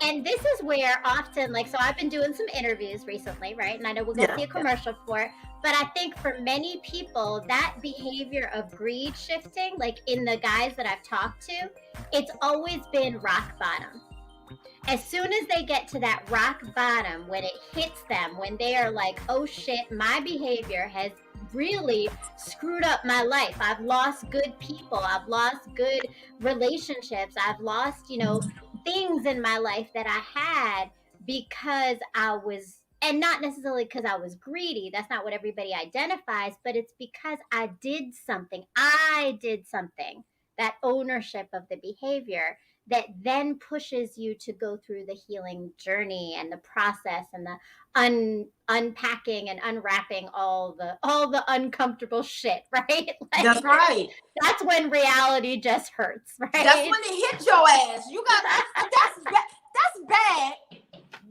Speaker 2: and this is where often, like, so I've been doing some interviews recently, right? And I know we're going to see a commercial for it. But I think for many people, that behavior of greed shifting, like in the guys that I've talked to, it's always been rock bottom. As soon as they get to that rock bottom, when it hits them, when they are like, oh shit, my behavior has really screwed up my life. I've lost good people. I've lost good relationships. I've lost, things in my life that I had because I was, and not necessarily because I was greedy. That's not what everybody identifies, but it's because I did something. That ownership of the behavior that then pushes you to go through the healing journey and the process and the unpacking and unwrapping all the uncomfortable shit, right?
Speaker 1: That's right.
Speaker 2: That's when reality just hurts, right?
Speaker 1: That's when it hits your ass. You got that's bad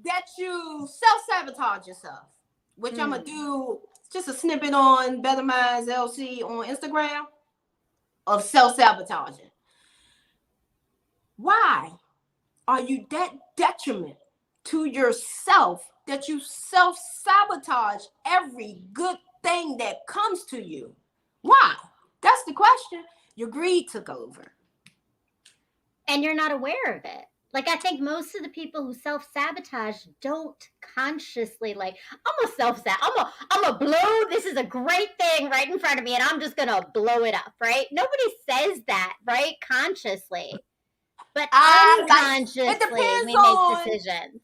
Speaker 1: that you self-sabotage yourself, which I'm gonna do just a snippet on Bettermindz LC on Instagram of self-sabotaging. Why are you that detriment to yourself that you self-sabotage every good thing that comes to you? Why? That's the question. Your greed took over.
Speaker 2: And you're not aware of it. Like, I think most of the people who self-sabotage don't consciously, like, I'm gonna blow, this is a great thing right in front of me, and I'm just gonna blow it up, right? Nobody says that, right? Consciously. But unconsciously, we make decisions.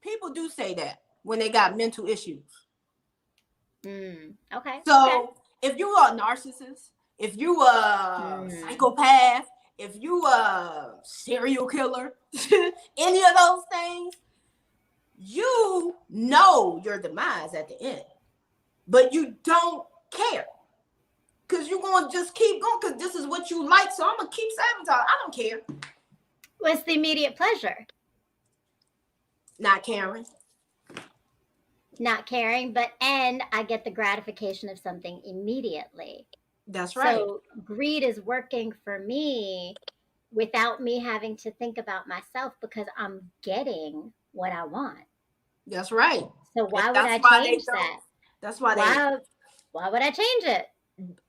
Speaker 1: People do say that when they got mental issues.
Speaker 2: Okay.
Speaker 1: So if you are a narcissist, if you a psychopath, if you a serial killer, any of those things, you know your demise at the end, but you don't care because you're going to just keep going because this is what you like. So I'm going to keep sabotaging. I don't care.
Speaker 2: What's the immediate pleasure?
Speaker 1: Not caring.
Speaker 2: Not caring, and I get the gratification of something immediately.
Speaker 1: That's right.
Speaker 2: So greed is working for me without me having to think about myself because I'm getting what I want.
Speaker 1: That's right.
Speaker 2: So why would I change that?
Speaker 1: That's why
Speaker 2: why would I change it?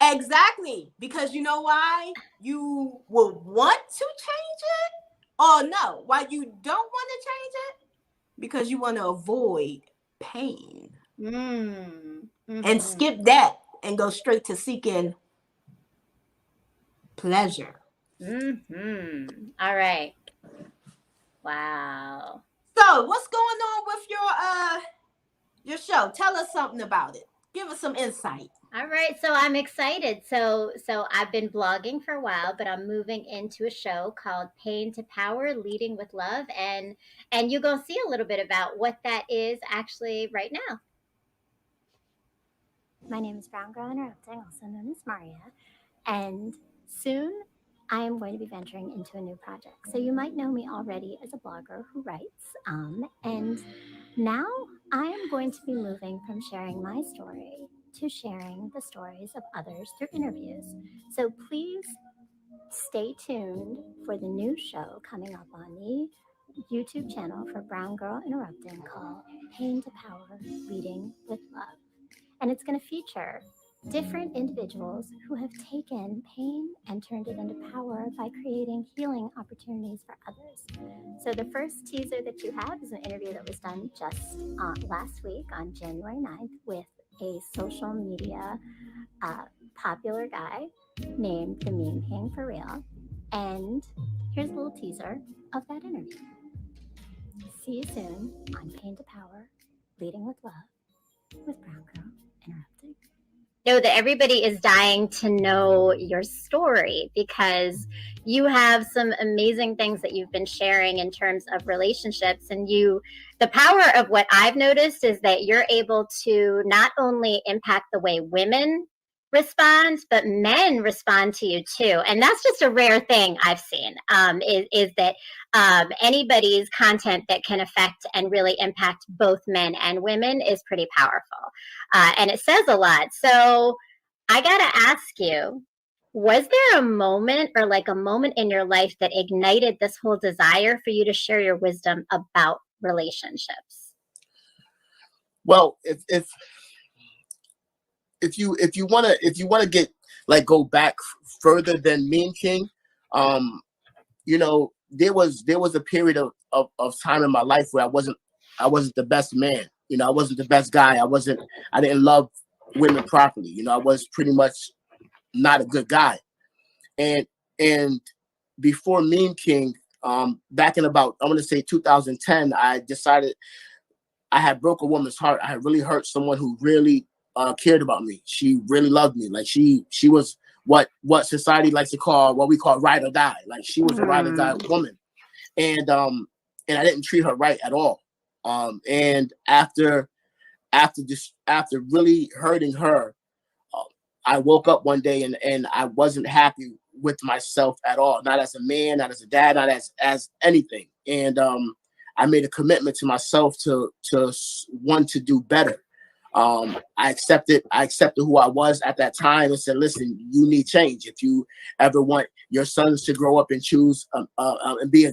Speaker 1: Exactly. Because you know why you will want to change it? Oh no, why you don't want to change it? Because you want to avoid pain. And skip that and go straight to seeking pleasure.
Speaker 2: All right. Wow.
Speaker 1: So what's going on with your show? Tell us something about it. Give us some insight.
Speaker 2: All right, so I'm excited. So I've been blogging for a while, but I'm moving into a show called Pain to Power, Leading with Love, and you're gonna see a little bit about what that is actually right now.
Speaker 3: My name is Brown Girl Interrupting, also known as Maria, and soon I am going to be venturing into a new project. So you might know me already as a blogger who writes, and now I am going to be moving from sharing my story to sharing the stories of others through interviews. So please stay tuned for the new show coming up on the YouTube channel for Brown Girl Interrupting called Pain to Power, Leading with Love. And it's going to feature different individuals who have taken pain and turned it into power by creating healing opportunities for others. So the first teaser that you have is an interview that was done just last week on January 9th with a social media popular guy named the Meme King for Real. And here's a little teaser of that interview. See you soon on Pain to Power, Leading with Love with Brown Girl interrupting?
Speaker 2: Know that everybody is dying to know your story, because you have some amazing things that you've been sharing in terms of relationships. And the power of what I've noticed is that you're able to not only impact the way women respond, but men respond to you too. And that's just a rare thing I've seen, is that anybody's content that can affect and really impact both men and women is pretty powerful. And it says a lot. So I got to ask you, was there a moment, or like a moment in your life, that ignited this whole desire for you to share your wisdom about relationships?
Speaker 4: Well, if you want to get, like, go back further than Mean King, you know, there was a period of time in my life where I wasn't the best man. You know, I wasn't the best guy. I didn't love women properly. You know, I was pretty much not a good guy. And before Mean King, back in about, I'm going to say 2010, I decided I had broke a woman's heart. I had really hurt someone who really cared about me. She really loved me. Like, she was what society likes to call, what we call ride or die. Like, she was a ride or die woman. And I didn't treat her right at all. And after really hurting her, I woke up one day and I wasn't happy with myself at all. Not as a man, not as a dad, not as anything. And I made a commitment to myself to want to do better. I accepted who I was at that time and said, listen, you need change. If you ever want your sons to grow up and choose and be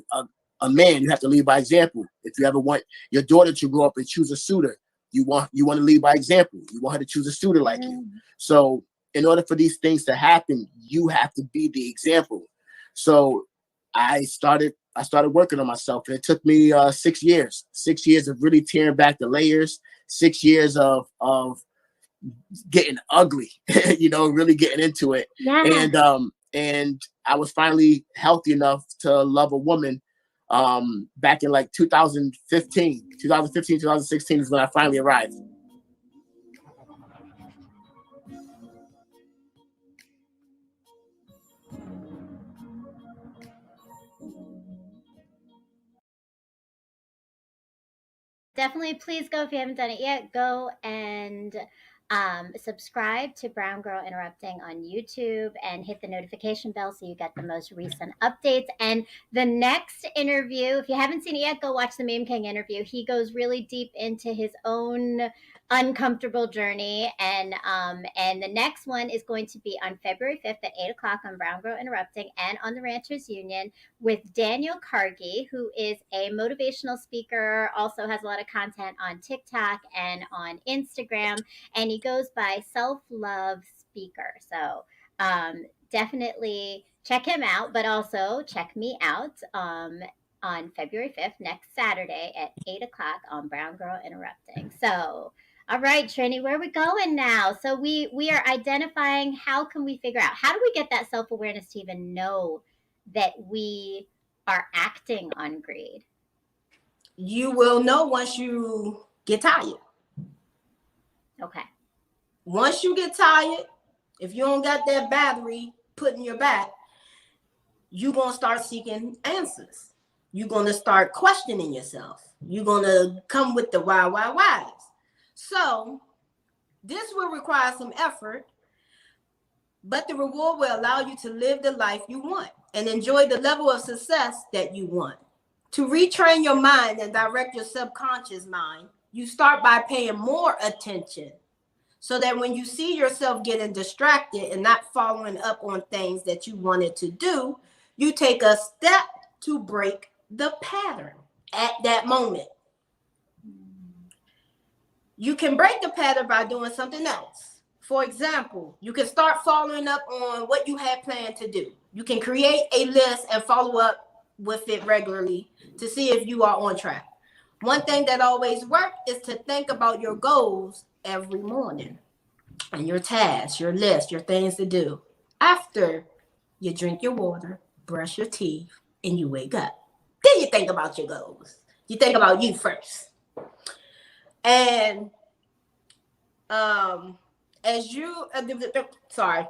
Speaker 4: a man, you have to lead by example. If you ever want your daughter to grow up and choose a suitor, you want to lead by example. You want her to choose a suitor like you. So in order for these things to happen, you have to be the example. So I started working on myself, and it took me 6 years. 6 years of really tearing back the layers. 6 years of getting ugly, you know, really getting into it.
Speaker 2: Yeah.
Speaker 4: And I was finally healthy enough to love a woman back in like 2016 is when I finally arrived.
Speaker 2: Definitely, please go, if you haven't done it yet, go and subscribe to Brown Girl Interrupting on YouTube and hit the notification bell so you get the most recent updates. And the next interview, if you haven't seen it yet, go watch the Meme King interview. He goes really deep into his own uncomfortable journey, and the next one is going to be on February 5th at 8 o'clock on Brown Girl Interrupting and on the Ranchers Union with Daniel Cargie, who is a motivational speaker, also has a lot of content on TikTok and on Instagram, and he goes by Self-Love Speaker. So definitely check him out, but also check me out on February 5th, next Saturday at 8 o'clock on Brown Girl Interrupting. So, all right, Trini, where are we going now? So we are identifying, how can we figure out, how do we get that self-awareness to even know that we are acting on greed?
Speaker 1: You will know once you get tired.
Speaker 2: Okay.
Speaker 1: Once you get tired, if you don't got that battery put in your back, you're going to start seeking answers. You're going to start questioning yourself. You're going to come with the whys. So this will require some effort, but the reward will allow you to live the life you want and enjoy the level of success that you want. To retrain your mind and direct your subconscious mind, you start by paying more attention, so that when you see yourself getting distracted and not following up on things that you wanted to do, you take a step to break the pattern at that moment. You can break the pattern by doing something else. For example, you can start following up on what you had planned to do. You can create a list and follow up with it regularly to see if you are on track. One thing that always works is to think about your goals every morning and your tasks, your list, your things to do. After you drink your water, brush your teeth, and you wake up, then you think about your goals. You think about you first. And as you, sorry,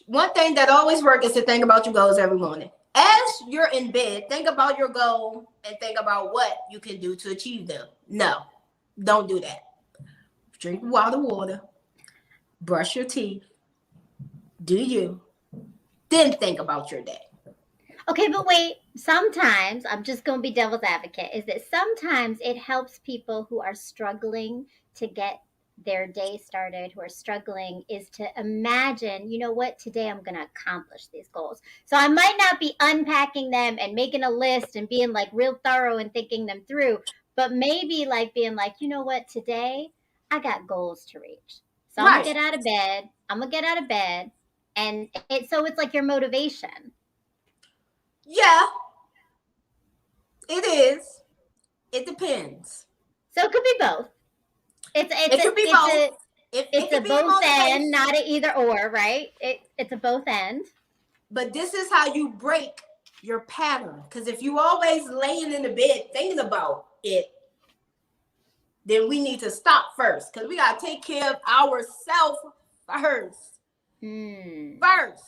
Speaker 1: one thing that always works is to think about your goals every morning. As you're in bed, think about your goal and think about what you can do to achieve them. No, don't do that. Drink a lot of water, brush your teeth, do you, then think about your day.
Speaker 2: Okay, but wait, sometimes, I'm just going to be devil's advocate, is that sometimes it helps people who are struggling to get their day started, who are struggling, is to imagine, you know what, today I'm going to accomplish these goals. So I might not be unpacking them and making a list and being like real thorough and thinking them through, but maybe like being like, you know what, today I got goals to reach. So I'm going
Speaker 1: Right.
Speaker 2: to get out of bed. And so it's like your motivation.
Speaker 1: Yeah, it is. It depends.
Speaker 2: So it could be both.
Speaker 1: It could be both.
Speaker 2: It's a both and, not an either or, right? It's a both end.
Speaker 1: But this is how you break your pattern. Because if you always laying in the bed thinking about it, then we need to stop first. Because we got to take care of ourselves first. First.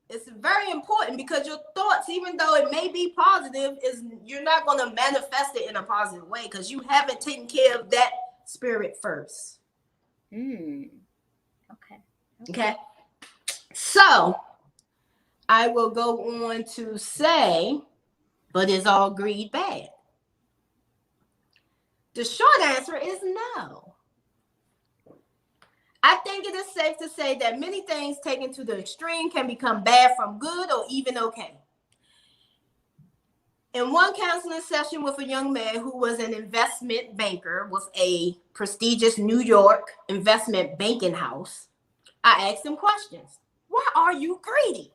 Speaker 1: It's very important because your thoughts, even though it may be positive, you're not going to manifest it in a positive way because you haven't taken care of that spirit first. Okay. So I will go on to say, but is all greed bad? The short answer is no. I think it is safe to say that many things taken to the extreme can become bad from good or even okay. In one counseling session with a young man who was an investment banker with a prestigious New York investment banking house, I asked him questions. Why are you greedy?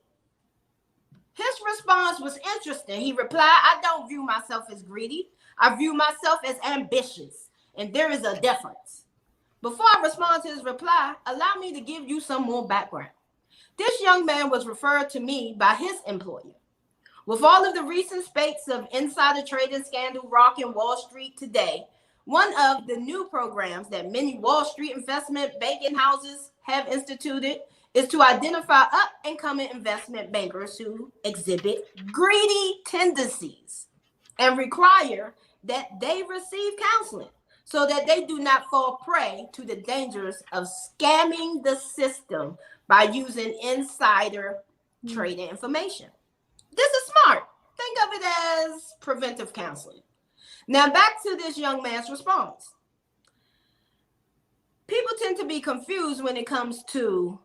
Speaker 1: His response was interesting. He replied, I don't view myself as greedy. I view myself as ambitious, and there is a difference. Before I respond to his reply, allow me to give you some more background. This young man was referred to me by his employer. With all of the recent spate of insider trading scandal rocking Wall Street today, one of the new programs that many Wall Street investment banking houses have instituted is to identify up-and-coming investment bankers who exhibit greedy tendencies and require that they receive counseling so that they do not fall prey to the dangers of scamming the system by using insider trading information. This is smart. Think of it as preventive counseling. Now back to this young man's response. People tend to be confused when it comes to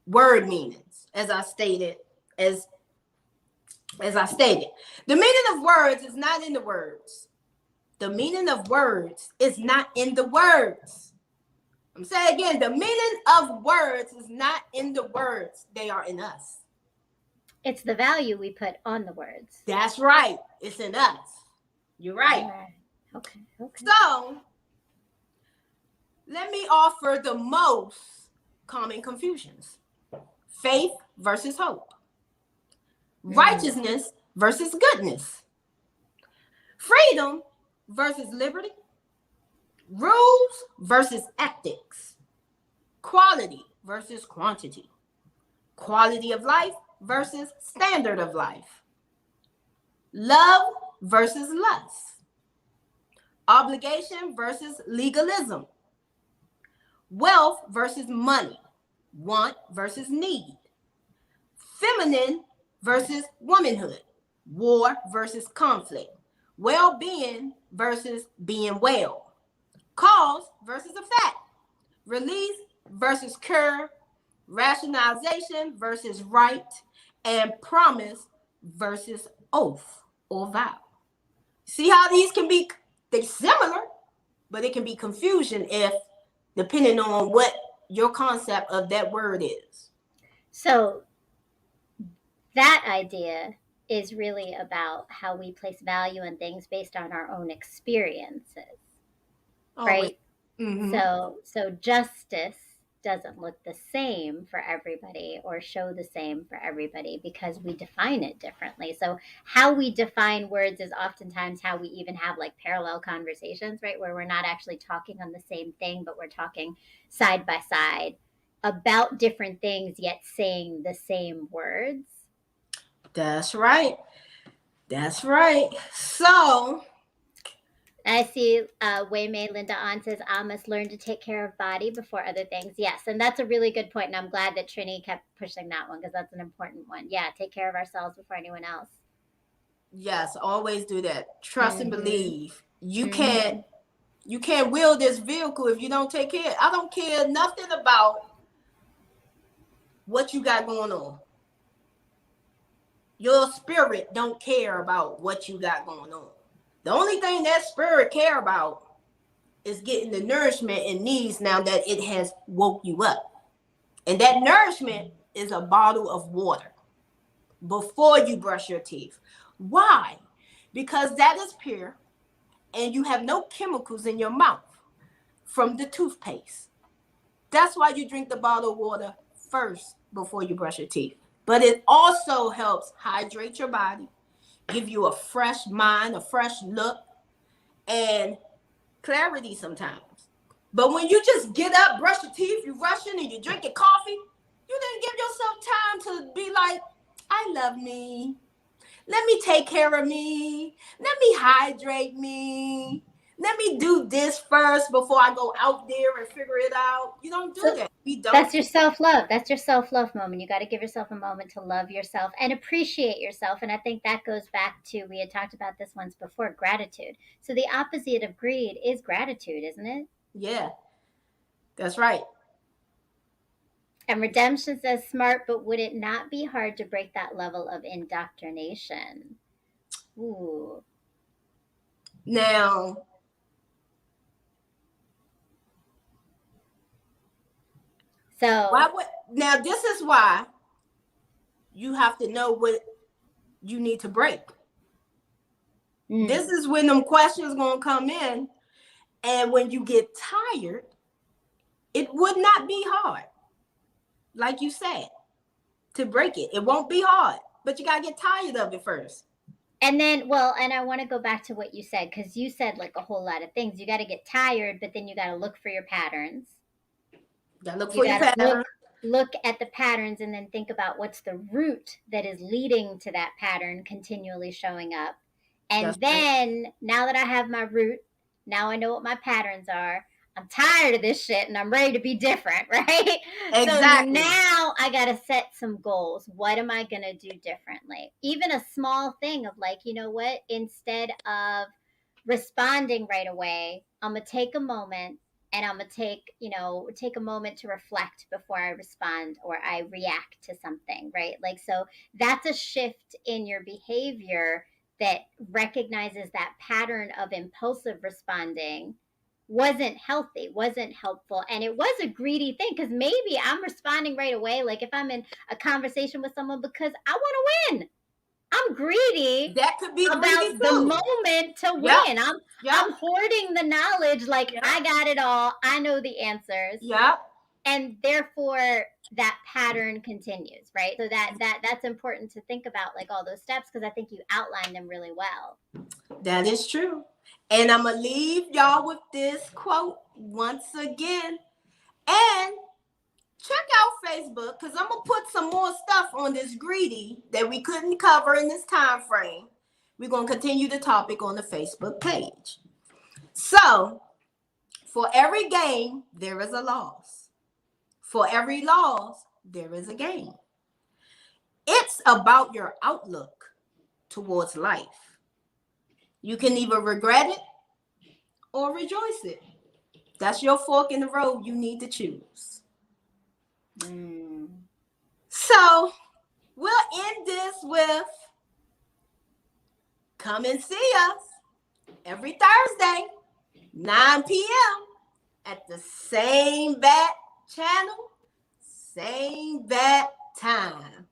Speaker 1: word meanings, as I stated. The meaning of words is not in the words. The meaning of words is not in the words. I'm saying again, the meaning of words is not in the words. They are in us.
Speaker 2: It's the value we put on the words.
Speaker 1: That's right. It's in us. You're right.
Speaker 2: Okay.
Speaker 1: So, let me offer the most common confusions. Faith versus hope. Righteousness versus goodness. Freedom versus liberty. Rules versus ethics. Quality versus quantity. Quality of life versus standard of life. Love versus lust. Obligation versus legalism. Wealth versus money. Want versus need. Feminine versus womanhood. War versus conflict. Well-being versus being well. Cause versus effect. Release versus cure. Rationalization versus right. And promise versus oath or vow. See how these can be, they're similar, but it can be confusion if depending on what your concept of that word is.
Speaker 2: So that idea is really about how we place value in things based on our own experiences, right?
Speaker 1: Mm-hmm.
Speaker 2: So justice doesn't look the same for everybody or show the same for everybody because we define it differently. So how we define words is oftentimes how we even have like parallel conversations, right? Where we're not actually talking on the same thing, but we're talking side by side about different things, yet saying the same words.
Speaker 1: That's right. That's right. So
Speaker 2: I see Wei Mei Linda on says, I must learn to take care of body before other things. Yes, and that's a really good point. And I'm glad that Trini kept pushing that one because that's an important one. Yeah, take care of ourselves before anyone else.
Speaker 1: yes, always do that. Trust and believe. You
Speaker 2: Mhm.
Speaker 1: can't wheel this vehicle if you don't take care. I don't care nothing about what you got going on. Your spirit don't care about what you got going on. The only thing that spirit care about is getting the nourishment it needs now that it has woke you up. And that nourishment is a bottle of water before you brush your teeth. Why? Because that is pure and you have no chemicals in your mouth from the toothpaste. That's why you drink the bottle of water first before you brush your teeth. But it also helps hydrate your body, give you a fresh mind, a fresh look, and clarity sometimes. But when you just get up, brush your teeth, you rushing and you drinking coffee, you didn't give yourself time to be like, I love me. Let me take care of me. Let me hydrate me. Let me do this first before I go out there and figure it out. You don't do that. We don't.
Speaker 2: That's your self-love. That's your self-love moment. You got to give yourself a moment to love yourself and appreciate yourself. And I think that goes back to, we had talked about this once before, gratitude. So the opposite of greed is gratitude, isn't it?
Speaker 1: Yeah, that's right.
Speaker 2: And Redemption says, smart, but would it not be hard to break that level of indoctrination? Ooh.
Speaker 1: Now,
Speaker 2: So
Speaker 1: now this is why you have to know what you need to break. This is when them questions gonna come in, and when you get tired, it would not be hard, like you said, to break it. It won't be hard, but you gotta get tired of it first.
Speaker 2: And then, well, and I want to go back to what you said, because you said like a whole lot of things. You got to get tired, but then you got to look for your patterns.
Speaker 1: You gotta look
Speaker 2: You
Speaker 1: for your
Speaker 2: got to
Speaker 1: pattern.
Speaker 2: look at the patterns and then think about what's the root that is leading to that pattern continually showing up. And
Speaker 1: That's
Speaker 2: then now that I have my root, now I know what my patterns are. I'm tired of this shit and I'm ready to be different, right?
Speaker 1: Exactly.
Speaker 2: So now I got to set some goals. What am I going to do differently? Even a small thing of like, you know what? Instead of responding right away, I'm going to take a moment and I'm going to take a moment to reflect before I respond or I react to something, right? Like, so that's a shift in your behavior that recognizes that pattern of impulsive responding wasn't healthy, wasn't helpful, and it was a greedy thing because maybe I'm responding right away, like if I'm in a conversation with someone because I want to win. I'm greedy.
Speaker 1: That could be
Speaker 2: about
Speaker 1: greedy
Speaker 2: the
Speaker 1: too.
Speaker 2: moment to
Speaker 1: Yep.
Speaker 2: win.
Speaker 1: Yep.
Speaker 2: I'm hoarding the knowledge, like
Speaker 1: Yep.
Speaker 2: I got it all. I know the answers.
Speaker 1: Yep.
Speaker 2: And therefore that pattern continues, right? So that's important to think about, like all those steps, because I think you outlined them really well.
Speaker 1: That is true. And I'm going to leave y'all with this quote once again. And check out Facebook, because I'm going to put some more stuff on this greedy that we couldn't cover in this time frame. We're going to continue the topic on the Facebook page. So, for every gain, there is a loss. For every loss, there is a gain. It's about your outlook towards life. You can either regret it or rejoice it. That's your fork in the road you need to choose. So we'll end this with, come and see us every Thursday, 9 p.m. at the same bat channel, same bat time.